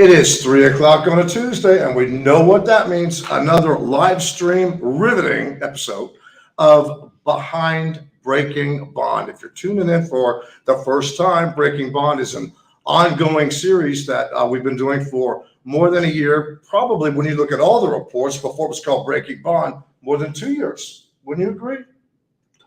It is 3 o'clock on a Tuesday, and we know what that means. Another live stream, riveting episode of Behind Breaking Bond. If you're tuning in for the first time, Breaking Bond is an ongoing series that we've been doing for more than a year. Probably when you look at all the reports, before it was called Breaking Bond, more than 2 years. Wouldn't you agree?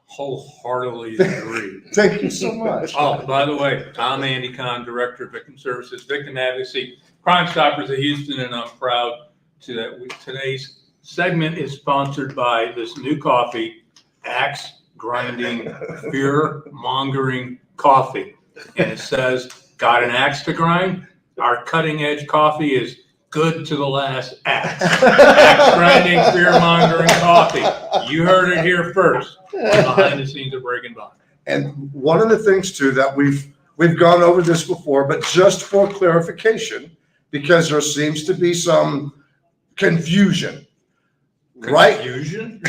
Wholeheartedly agree. Thank you so much. Oh, by the way, I'm Andy Kahan, Director of Victim Services, Victim Advocacy, Crime Stoppers of Houston, and I'm proud today's segment is sponsored by this new coffee, Axe Grinding Fear Mongering Coffee. And it says, got an axe to grind? Our cutting edge coffee is good to the last axe. Axe Grinding Fear Mongering Coffee. You heard it here first. Behind the scenes of Breaking Bond. And one of the things too that we've gone over this before, but just for clarification, because there seems to be some confusion, right? Confusion?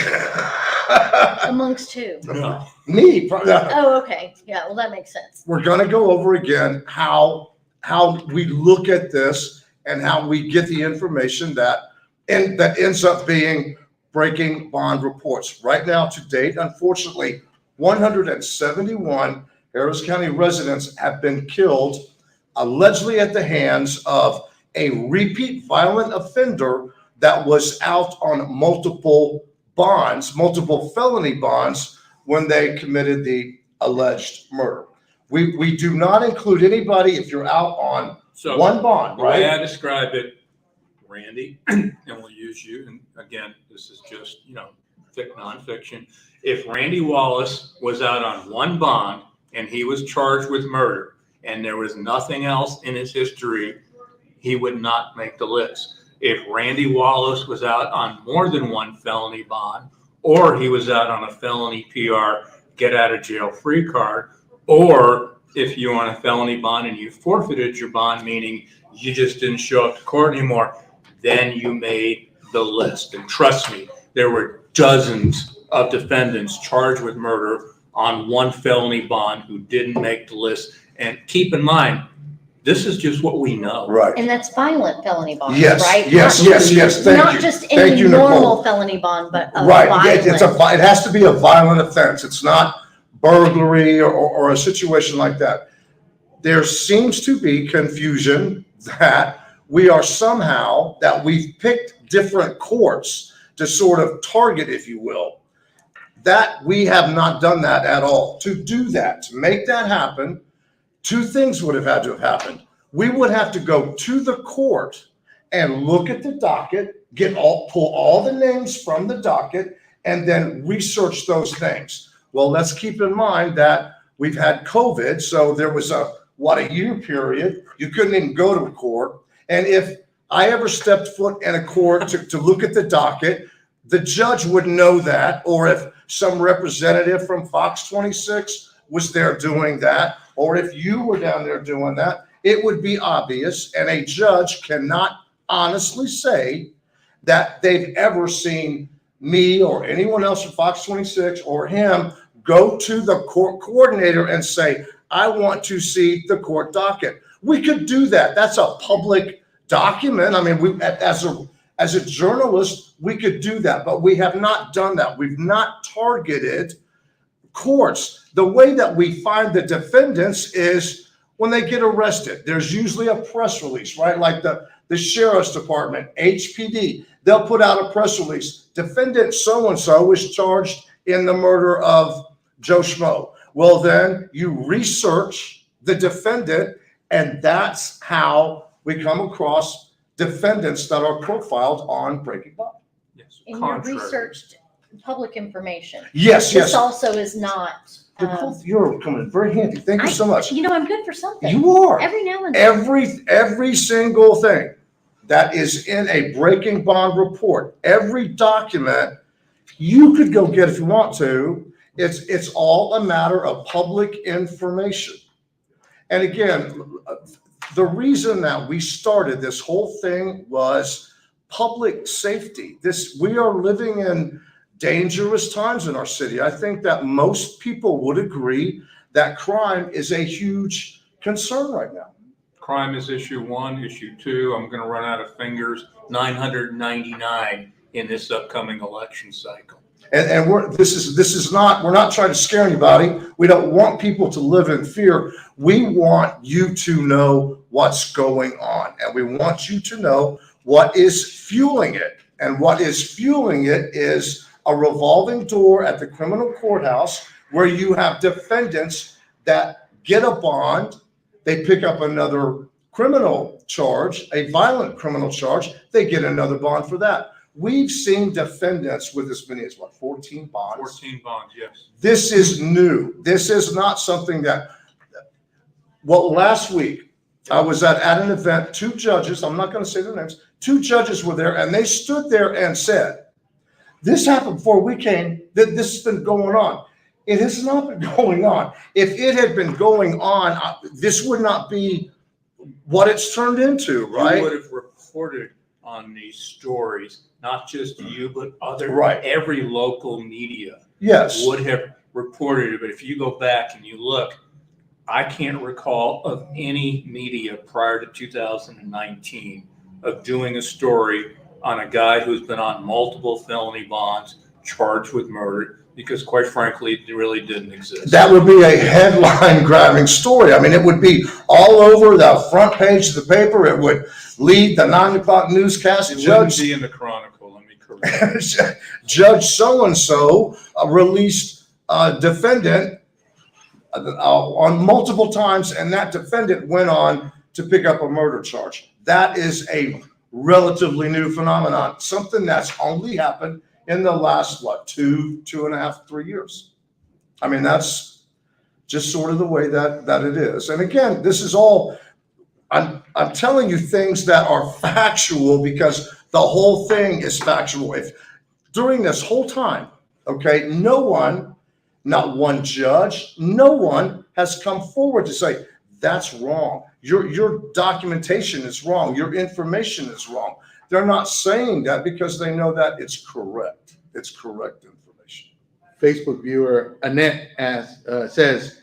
Amongst who? No. Me. Oh, okay. Yeah, well, that makes sense. We're going to go over again how we look at this and how we get the information that ends up being Breaking Bond reports. Right now, to date, unfortunately, 171 Harris County residents have been killed, allegedly at the hands of a repeat violent offender that was out on multiple felony bonds when they committed the alleged murder. We do not include anybody if you're out on one bond, right? The way I describe it, Randy, and we'll use you, and again, this is just, nonfiction. If Randy Wallace was out on one bond and he was charged with murder and there was nothing else in his history, he would not make the list. If Randy Wallace was out on more than one felony bond, or he was out on a felony PR, get out of jail free card, or if you're on a felony bond and you forfeited your bond, meaning you just didn't show up to court anymore, then you made the list. And trust me, there were dozens of defendants charged with murder on one felony bond who didn't make the list. And keep in mind, this is just what we know. Right. And that's violent felony bonds, Yes, right? yes. Thank Not you. just Thank any you, normal Nicole. felony bond, but a Right. violent. It has to be a violent offense. It's not burglary or a situation like that. There seems to be confusion that we've picked different courts to sort of target, if you will. That we have not done that at all. To do that, to make that happen, two things would have had to have happened. We would have to go to the court and look at the docket, pull all the names from the docket, and then research those things. Well, let's keep in mind that we've had COVID, so there was a year period. You couldn't even go to a court. And if I ever stepped foot in a court to look at the docket, the judge would know that, or if some representative from Fox 26 was there doing that, or if you were down there doing that, it would be obvious, and a judge cannot honestly say that they've ever seen me or anyone else from Fox 26 or him go to the court coordinator and say, I want to see the court docket. We could do that. That's a public document. I mean, as a journalist, we could do that, but we have not done that. We've not targeted courts. The way that we find the defendants is when they get arrested. There's usually a press release, right? Like the sheriff's department, HPD, they'll put out a press release. Defendant so-and-so was charged in the murder of Joe Schmo. Well, then you research the defendant, and that's how we come across defendants that are profiled on Breaking Bond. Yes. And you researched public information. Yes. This also is not. You're coming very handy. Thank you so much. I'm good for something. You are. Every now and then. Every single thing that is in a Breaking Bond report, every document, you could go get if you want to. It's all a matter of public information. And again, the reason that we started this whole thing was public safety. We are living in dangerous times in our city. I think that most people would agree that crime is a huge concern right now. crime is issue 1, issue 2. I'm going to run out of fingers. 999 in this upcoming election cycle. And we're not trying to scare anybody. We don't want people to live in fear. We want you to know what's going on, and we want you to know what is fueling it. And what is fueling it is a revolving door at the criminal courthouse where you have defendants that get a bond, they pick up another criminal charge, a violent criminal charge, they get another bond for that. We've seen defendants with as many as 14 bonds. 14 bonds, yes. This is new. This is not something that, last week I was at an event, 2 judges, I'm not going to say their names, 2 judges were there and they stood there and said, this happened before we came, that this has been going on. It has not been going on. If it had been going on, this would not be what it's turned into, right? You would have reported on these stories, not just you, but every local media Yes. would have reported it. But if you go back and you look, I can't recall of any media prior to 2019 of doing a story on a guy who's been on multiple felony bonds charged with murder, because quite frankly, it really didn't exist. That would be a headline grabbing story. I mean, it would be all over the front page of the paper. It would lead the 9 o'clock newscast. It wouldn't be in the Chronicle, let me correct. Judge so-and-so released a defendant on multiple times, and that defendant went on to pick up a murder charge. That is a relatively new phenomenon, something that's only happened in the last, 2.5, 3 years. I mean, that's just sort of the way that it is. And again, this is all, I'm telling you things that are factual because the whole thing is factual. If during this whole time, okay, no one, not one judge, no one has come forward to say, that's wrong. Your documentation is wrong. Your information is wrong. They're not saying that because they know that it's correct. It's correct information. Facebook viewer Annette says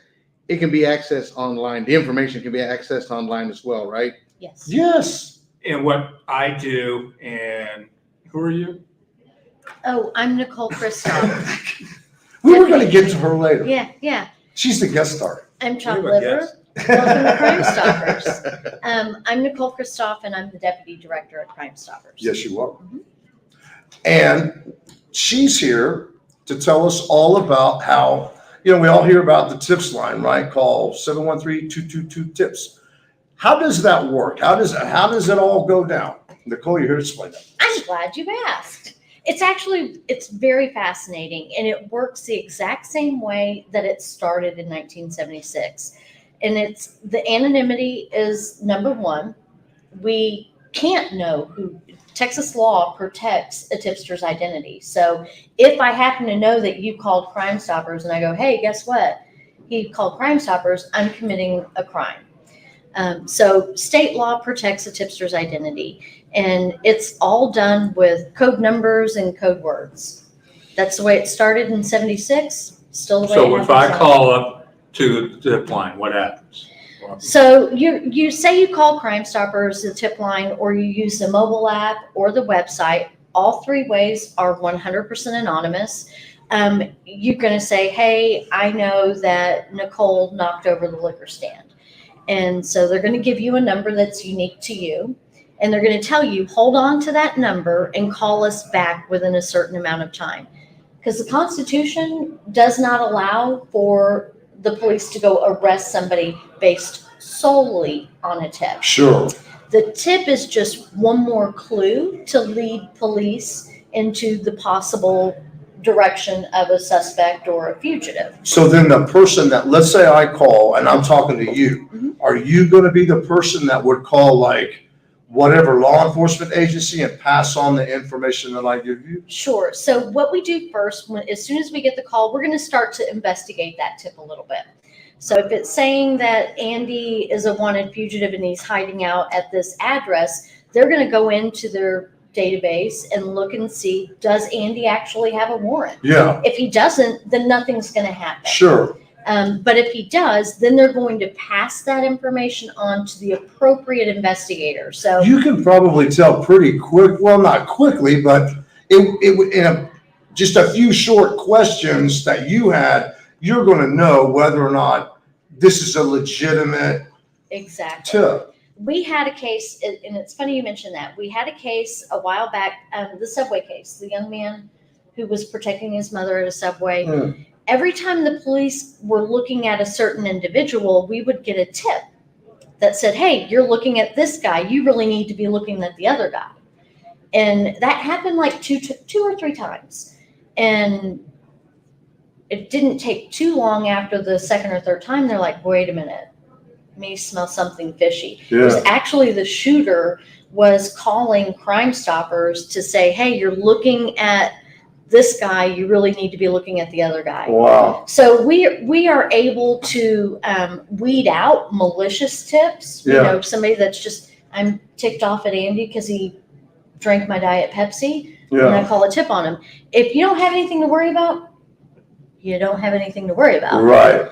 it can be accessed online. The information can be accessed online as well, right? Yes. Yes. And what I do, and who are you? Oh, I'm Nicole Kristoff. We were going to get to her later. Yeah. She's the guest star. I'm Chop You have a Liver. guess. Welcome to Crime Stoppers. I'm Nicole Kristoff, and I'm the Deputy Director at Crime Stoppers. Yes, you are. Mhm. And she's here to tell us all about how, we all hear about the tips line, right? Call 713-222-TIPS. How does that work? How does it all go down? Nicole, you're here to explain that. I'm glad you asked. It's very fascinating, and it works the exact same way that it started in 1976. And the anonymity is number 1. We can't know who. Texas law protects a tipster's identity. So if I happen to know that you called Crime Stoppers and I go, hey, guess what? He called Crime Stoppers, I'm committing a crime. So state law protects a tipster's identity, and it's all done with code numbers and code words. That's the way it started in 76, still the way So it if I happens now. call up to the tip line, what happens? So you say you call Crime Stoppers, the tip line, or you use the mobile app or the website. All 3 ways are 100% anonymous. You're going to say, hey, I know that Nicole knocked over the liquor stand. And so they're going to give you a number that's unique to you. And they're going to tell you, hold on to that number and call us back within a certain amount of time. Because the Constitution does not allow for the police to go arrest somebody based solely on a tip. Sure. The tip is just one more clue to lead police into the possible direction of a suspect or a fugitive. So then the person that, let's say I call and I'm talking to you, Mhm. are you going to be the person that would call whatever law enforcement agency and pass on the information that I give you? Sure. So what we do first, as soon as we get the call, we're going to start to investigate that tip a little bit. So if it's saying that Andy is a wanted fugitive and he's hiding out at this address, they're going to go into their database and look and see, does Andy actually have a warrant? Yeah, If he doesn't, then nothing's going to happen. sure. But if he does, then they're going to pass that information on to the appropriate investigator. So You can probably tell pretty quick, well, not quickly, but just a few short questions that you had, you're going to know whether or not this is a legitimate exactly. tip. We had a case, and it's funny you mentioned that. We had a case a while back, the Subway case, the young man who was protecting his mother at a Subway. Mm. Every time the police were looking at a certain individual, we would get a tip that said, hey, you're looking at this guy. You really need to be looking at the other guy. And that happened like two or three times. And it didn't take too long after the second or third time. They're like, wait a minute, me smell something fishy. It was actually the shooter was calling Crime Stoppers to say, hey, you're looking at this guy, you really need to be looking at the other guy. Wow. So we are able to weed out malicious tips. You know, somebody that's just, I'm ticked off at Andy because he drank my Diet Pepsi, and I call a tip on him. If you don't have anything to worry about, you don't have anything to worry about. Right.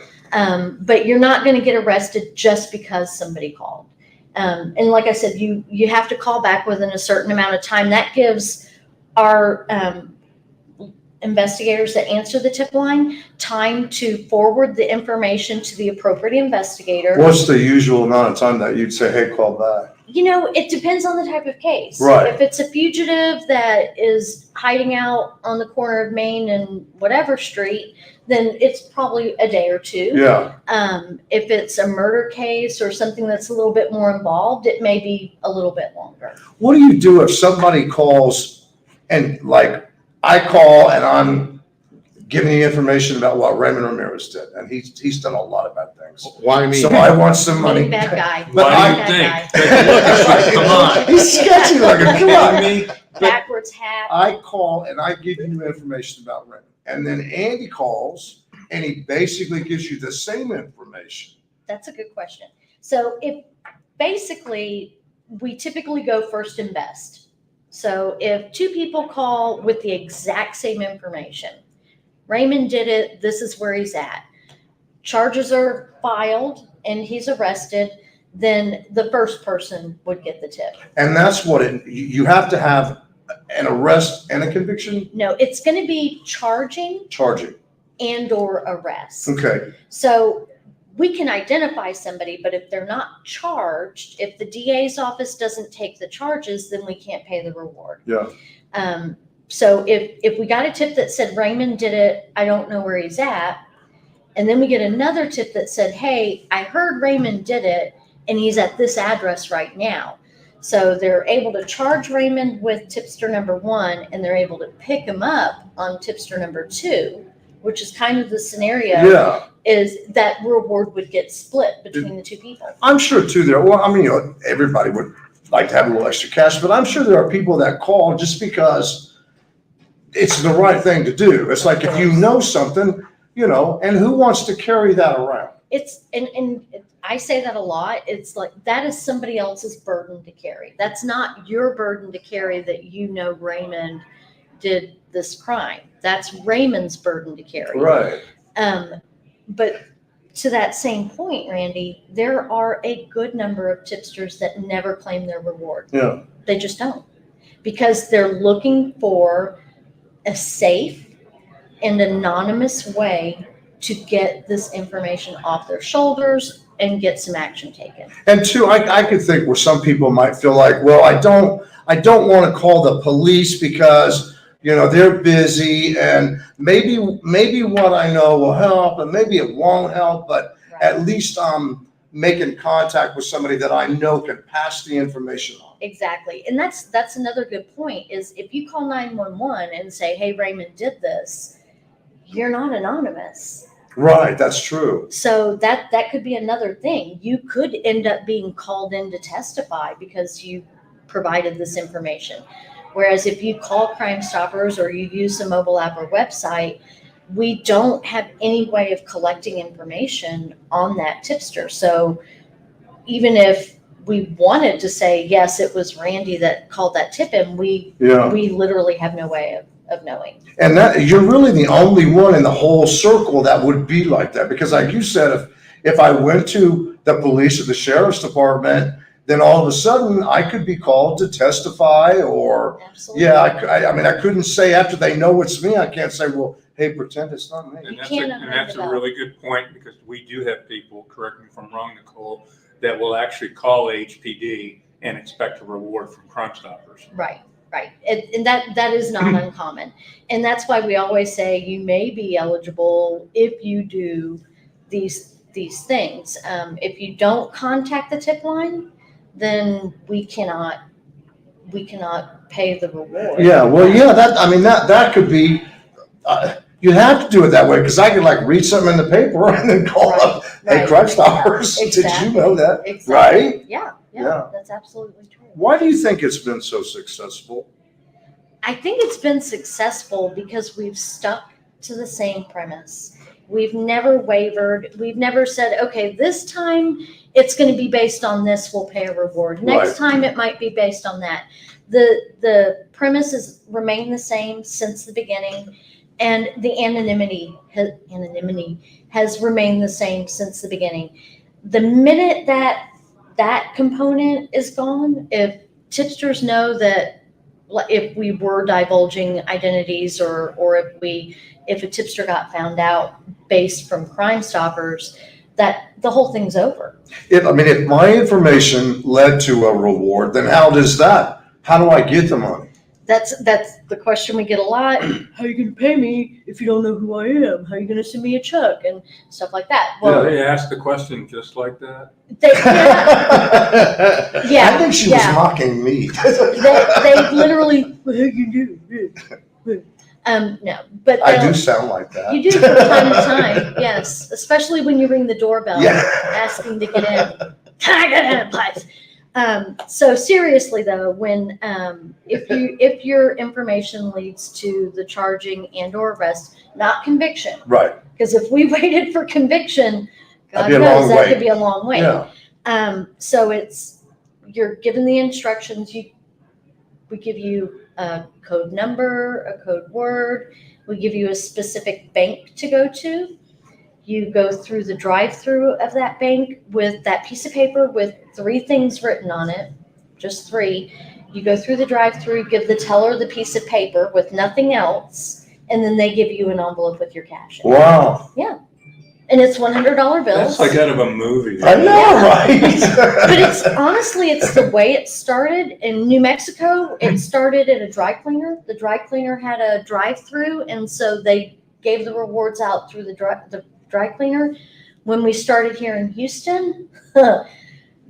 But you're not going to get arrested just because somebody called. And like I said, you have to call back within a certain amount of time. That gives our investigators that answer the tip line time to forward the information to the appropriate investigator. What's the usual amount of time that you'd say, hey, call back? You know, it depends on the type of case. Right. If it's a fugitive that is hiding out on the corner of Main and whatever street, then it's probably a day or two. Yeah. If it's a murder case or something that's a little bit more involved, it may be a little bit longer. What do you do if somebody calls and like I call and I'm giving you information about what Raymond Ramirez did, and he's done a lot of bad things. Why me? So I want some money. Really bad guy. But Why do I- you Bad think? Come on. He's sketchy looking. Come on. Kidding me? Backwards hat. I call and I give you information about Raymond, and then Andy calls and he basically gives you the same information. That's a good question. So if basically we typically go first and best. So if two people call with the exact same information, Raymond did it, this is where he's at. Charges are filed and he's arrested, then the first person would get the tip. And that's what you have to have an arrest and a conviction No, it's going to be charging charging. and or arrest. Okay. So we can identify somebody, but if they're not charged, if the DA's office doesn't take the charges, then we can't pay the reward. Yeah. So if we got a tip that said Raymond did it, I don't know where he's at, and then we get another tip that said, hey, I heard Raymond did it, and he's at this address right now. So they're able to charge Raymond with tipster number 1, and they're able to pick him up on tipster number 2, which is kind of the scenario. Yeah. Is that reward would get split between the two people. I'm sure too there, well, I mean, everybody would like to have a little extra cash, but I'm sure there are people that call just because it's the right thing to do. It's like if you know something, and who wants to carry that around? It's, and I say that a lot. It's like, that is somebody else's burden to carry. That's not your burden to carry that Raymond did this crime. That's Raymond's burden to carry. Right. But to that same point, Randy, there are a good number of tipsters that never claim their reward. Yeah. They just don't, because they're looking for a safe and anonymous way to get this information off their shoulders and get some action taken. And two, I could think where some people might feel like, well, I don't want to call the police because they're busy, and maybe what I know will help, and maybe it won't help, but Right. at least I'm making contact with somebody that I know can pass the information on. Exactly. And that's another good point is if you call 911 and say, hey, Raymond did this, you're not anonymous. Right, that's true. So that could be another thing. You could end up being called in to testify because you provided this information. Whereas if you call Crime Stoppers or you use a mobile app or website, we don't have any way of collecting information on that tipster. So even if we wanted to say, yes, it was Randy that called that tip in, we literally have no way of knowing. And that, you're really the only one in the whole circle that would be like that, because like you said, if I went to the police or the sheriff's department, then all of a sudden I could be called to testify, or, Absolutely. yeah, I mean, I couldn't say after they know it's me, I can't say, well, hey, pretend it's not me. And that's, can't and that's a really good point, because we do have people, correct me if I'm wrong, Nicole, that will actually call HPD and expect a reward from Crime Stoppers. Right. Right. And that is not uncommon. And that's why we always say you may be eligible if you do these things. If you don't contact the tip line, then we cannot pay the reward. Yeah, well, yeah, that could be, you'd have to do it that way, because I could like read something in the paper and then call up, hey, Crime Stoppers, did you know that? Exactly. Right? Yeah, that's absolutely true. Why do you think it's been so successful? I think it's been successful because we've stuck to the same premise. We've never wavered. We've never said, okay, this time it's going to be based on this, we'll pay a reward. Next time it might be based on that. The premise has remained the same since the beginning, and the anonymity has remained the same since the beginning. The minute that component is gone, if tipsters know that if we were divulging identities, or if a tipster got found out based from Crime Stoppers, that the whole thing's over. If my information led to a reward, then how do I get the money? That's the question we get a lot. How are you going to pay me if you don't know who I am? How are you going to send me a check and stuff like that? Well, They asked the question just like that. Yeah, I think she was mocking me. they literally, what do you do? No, but I do sound like that. you do from time to time, yes, especially when you ring the doorbell asking to get in. Can I get in, please? So seriously though, when if your information leads to the charging and or arrest, not conviction, Right. because if we waited for conviction, God That'd be a knows long that wait. could be a long wait. Yeah. So you're given the instructions. We give you a code number, a code word. We give you a specific bank to go to. You go through the drive-through of that bank with that piece of paper with 3 things written on it, just 3. You go through the drive-through, give the teller the piece of paper with nothing else, and then they give you an envelope with your cash in. Wow. Yeah. And it's $100 bills. That's like out of a movie. I know, right? But it's the way it started in New Mexico. It started at a dry cleaner. The dry cleaner had a drive-through, and so they gave the rewards out through the dry cleaner. When we started here in Houston,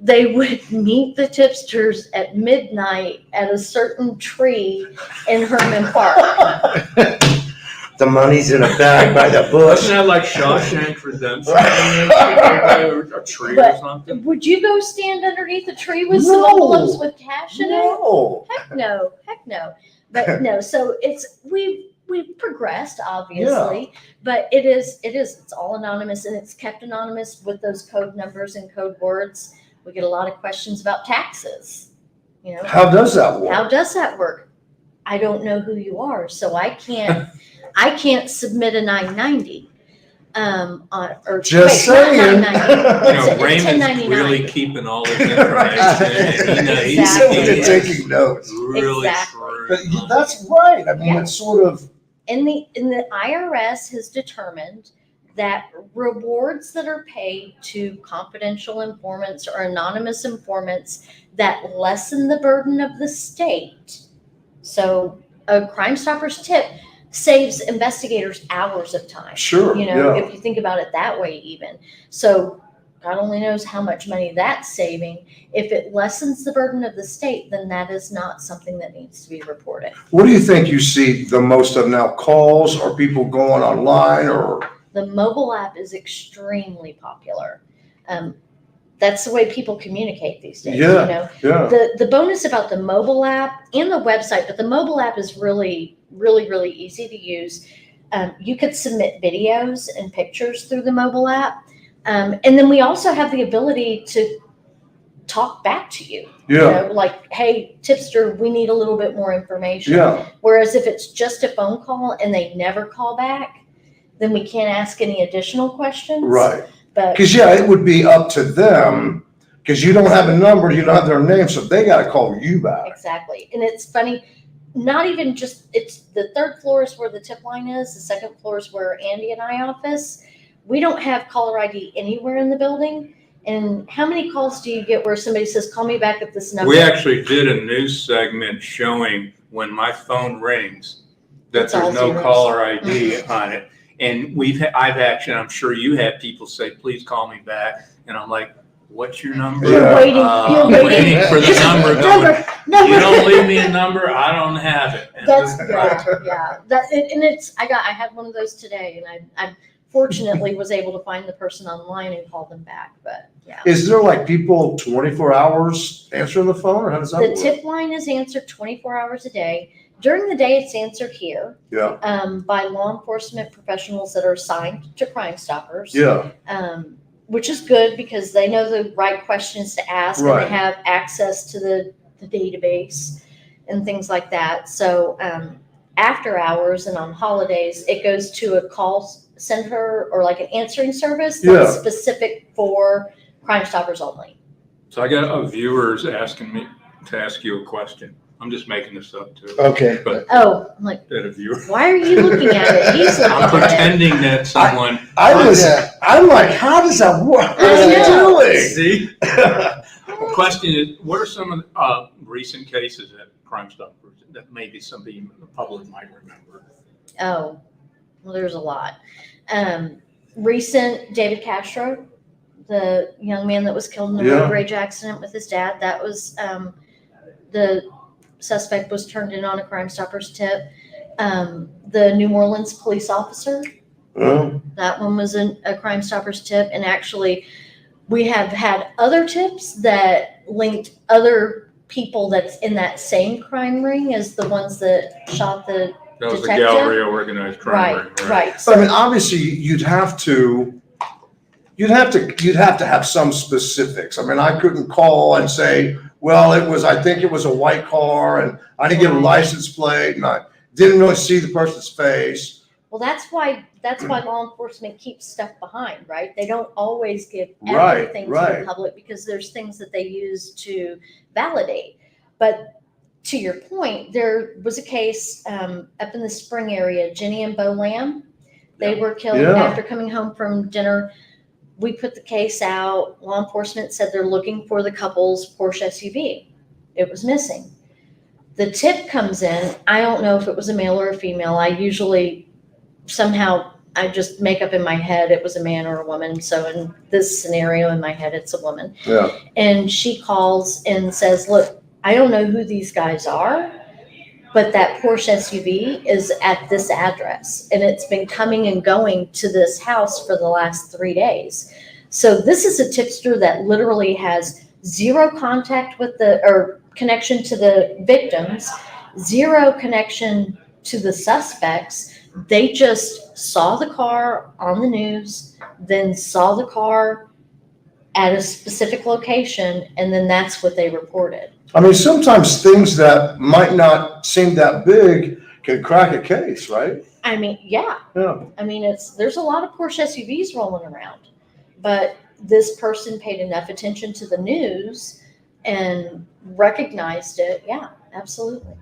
they would meet the tipsters at midnight at a certain tree in Herman Park. The money's in a bag by the bush. Wasn't that like Shawshank Redemption? A tree But- or something? Would you go stand underneath a tree with No. some envelopes with cash in it? No. Heck no. But no, so we've progressed, obviously, but it's all anonymous, and it's kept anonymous with those code numbers and code words. We get a lot of questions about taxes. How does that work? How does that work? I don't know who you are, so I can't submit a 990. Or Just wait, not saying. 990. It's a Raymond's 1099. really keeping all this information. He's Exactly. taking notes. Really Exactly. shrewd. But that's right. It's sort of. And the IRS has determined that rewards that are paid to confidential informants or anonymous informants that lessen the burden of the state. So a Crime Stoppers tip saves investigators hours of time. Sure. If you think about it that way, even. So God only knows how much money that's saving. If it lessens the burden of the state, then that is not something that needs to be reported. What do you think you see the most of now? Calls or people going online, or? The mobile app is extremely popular. That's the way people communicate these days. Yeah. The bonus about the mobile app and the website, but the mobile app is really easy to use. You could submit videos and pictures through the mobile app. And then we also have the ability talk back to you. Yeah, Like, hey, tipster, we need a little bit more information. yeah, Whereas if it's just a phone call and they never call back, then we can't ask any additional questions. right. But Because, yeah, it would be up to them, because you don't have a number, you don't have their name, so they got to call you back. exactly. And it's funny, not even just, it's the third floor is where the tip line is. The second floor is where Andy and I office. We don't have caller ID anywhere in the building. And how many calls do you get where somebody says, call me back at this number? We actually did a news segment showing when my phone rings that It's all there's no zeros. caller ID on it. And I've actually, I'm sure you had people say, please call me back. And I'm like, what's your number? You're Yeah. waiting, I'm you're waiting. waiting for the number going, Number. you don't leave me a number, I don't have it. And That's, yeah. And it's, I had one of those today, and I fortunately was able to find the person online and call them back, but yeah. Is there like people 24 hours answering the phone, or how does that The work? tip line is answered 24 hours a day. During the day, it's answered here, Yeah, by law enforcement professionals that are assigned to Crime Stoppers. yeah, Which is good because they know the right questions to ask, and Right. they have access to the database and things like that. So, after hours and on holidays, it goes to a call center or like an answering service that's Yeah. specific for Crime Stoppers only. So I got a viewers asking me to ask you a question. I'm just making this up too. Okay. But Oh, I'm like, that a viewer, why are you looking at it? He's looking I'm at it. pretending that someone, I'm like, how does that work? What I are they know. doing? see? The question is, what are some of the recent cases at Crime Stoppers that maybe somebody in the public might remember? Oh, well, there's a lot. Recent David Castro, the young man that was killed in a Yeah. road rage accident with his dad, that was, the suspect was turned in on a Crime Stoppers tip. The New Orleans police officer, Well, that one was a Crime Stoppers tip. And actually, we have had other tips that linked other people that's in that same crime ring as the ones that shot the That was the detective. Galleria organized crime ring, Right. so I mean, obviously, you'd have to have some specifics. I mean, I couldn't call and say, well, I think it was a white car, and I didn't get a Right. license plate, and I didn't really see the person's face. Well, that's why law enforcement keeps stuff behind, right? They don't always give Right, everything to right. the public because there's things that they use to validate. But to your point, there was a case up in the Spring area, Jenny and Bo Lamb. They were killed Yeah. after coming home from dinner. We put the case out. Law enforcement said they're looking for the couple's Porsche SUV. It was missing. The tip comes in. I don't know if it was a male or a female. I usually somehow I just make up in my head it was a man or a woman. So in this scenario, in my head, it's a woman. Yeah. And she calls and says, look, I don't know who these guys are, but that Porsche SUV is at this address. And it's been coming and going to this house for the last 3 days. So this is a tipster that literally has zero contact with or connection to the victims, zero connection to the suspects. They just saw the car on the news, then saw the car at a specific location, and then that's what they reported. I mean, sometimes things that might not seem that big can crack a case, right? I mean, yeah. Yeah. I mean, there's a lot of Porsche SUVs rolling around, but this person paid enough attention to the news and recognized it. Yeah, absolutely.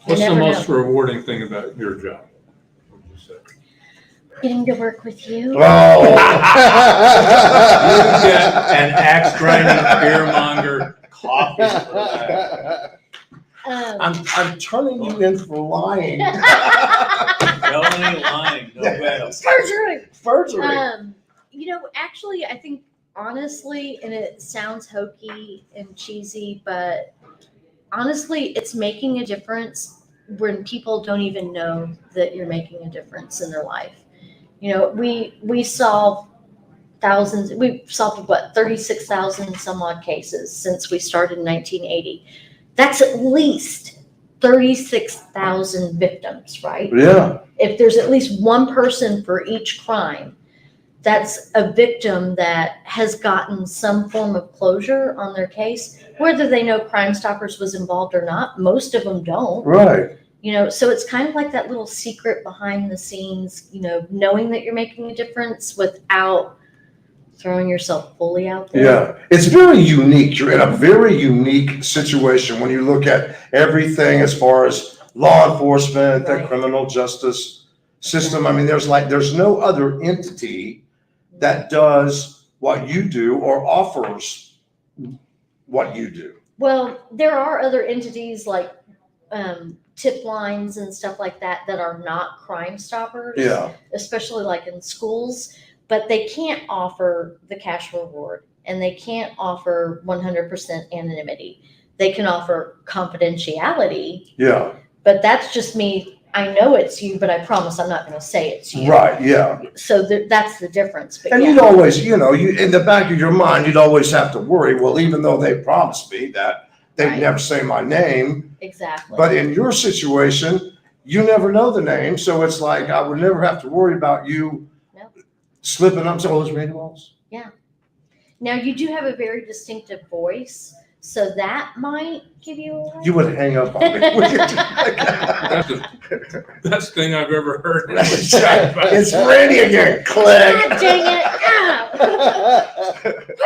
What's the never most know. rewarding thing about your job? Would you say? Getting to work with you. Oh. You get an axe grinding beer monger coffee for that. I'm turning you in for lying. Felony lying, no bail. Perjury. Actually, I think honestly, and it sounds hokey and cheesy, but honestly, it's making a difference when people don't even know that you're making a difference in their life. We solve thousands. We've solved 36,000 some odd cases since we started in 1980. That's at least 36,000 victims, right? Yeah. If there's at least one person for each crime, that's a victim that has gotten some form of closure on their case, whether they know Crime Stoppers was involved or not. Most of them don't. Right. You know, so it's kind of like that little secret behind the scenes, you know, knowing that you're making a difference without throwing yourself fully out there. Yeah, it's very unique. You're in a very unique situation when you look at everything as far as law enforcement, the Right. criminal justice system. I mean, there's no other entity that does what you do or offers what you do. Well, there are other entities like tip lines and stuff like that that are not Crime Stoppers, Yeah, especially like in schools, but they can't offer the cash reward and they can't offer 100% anonymity. They can offer confidentiality, yeah, but that's just me. I know it's you, but I promise I'm not going to say it's you. right, yeah. So that's the difference. But And yeah. you'd always, you know, you in the back of your mind, you'd always have to worry, well, even though they promised me that they'd Right. never say my name. Exactly. But in your situation, you never know the name, so it's like I would never have to worry about you No. slipping up. So it's Randy Wallace. Now you do have a very distinctive voice, so that might give you away. You would hang up on me. That's the best thing I've ever heard. It's Randy again. Click. God dang it! Ah! Quit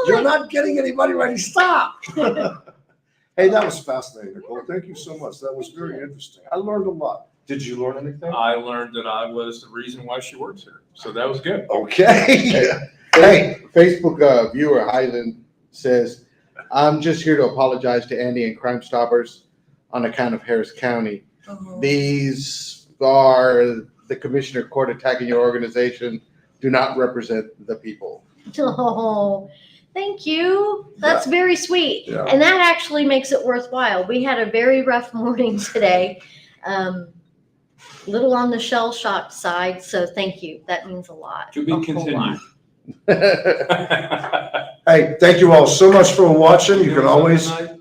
You're calling. not getting anybody ready. Stop. Hey, that was fascinating, Nicole. Thank you so much. That was very interesting. I learned a lot. Did you learn anything? I learned that I was the reason why she works here. So that was good. Okay. Hey. Facebook viewer Highland says, I'm just here to apologize to Andy and Crime Stoppers on account of Harris County. Oh. These are the commissioner court attacking your organization, do not represent the people. Oh, thank you. That's very sweet. Yeah. And that actually makes it worthwhile. We had a very rough morning today. Little on the shell shock side, so thank you. That means a lot. To be A whole continued. lot. Hey, thank you all so much for watching. You can always, Tonight?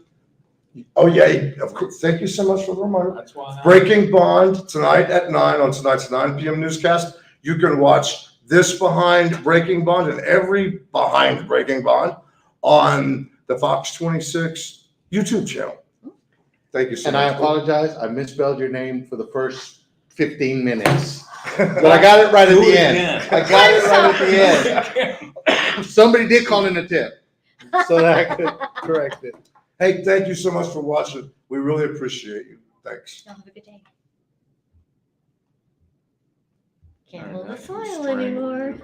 oh yeah, of course. Thank you so much for the reminder. That's why. Breaking Bond tonight at 9 on tonight's 9 p.m. newscast. You can watch this behind Breaking Bond and every behind Breaking Bond on the Fox 26 YouTube channel. Thank you so And much. I apologize, I misspelled your name for the first 15 minutes. But I got it right at Do the it end. again. I got it right at the Again. end. Somebody did call in a tip, so that I could correct it. Hey, thank you so much for watching. We really appreciate you. Thanks. Y'all have a good day. Can't hold a smile anymore.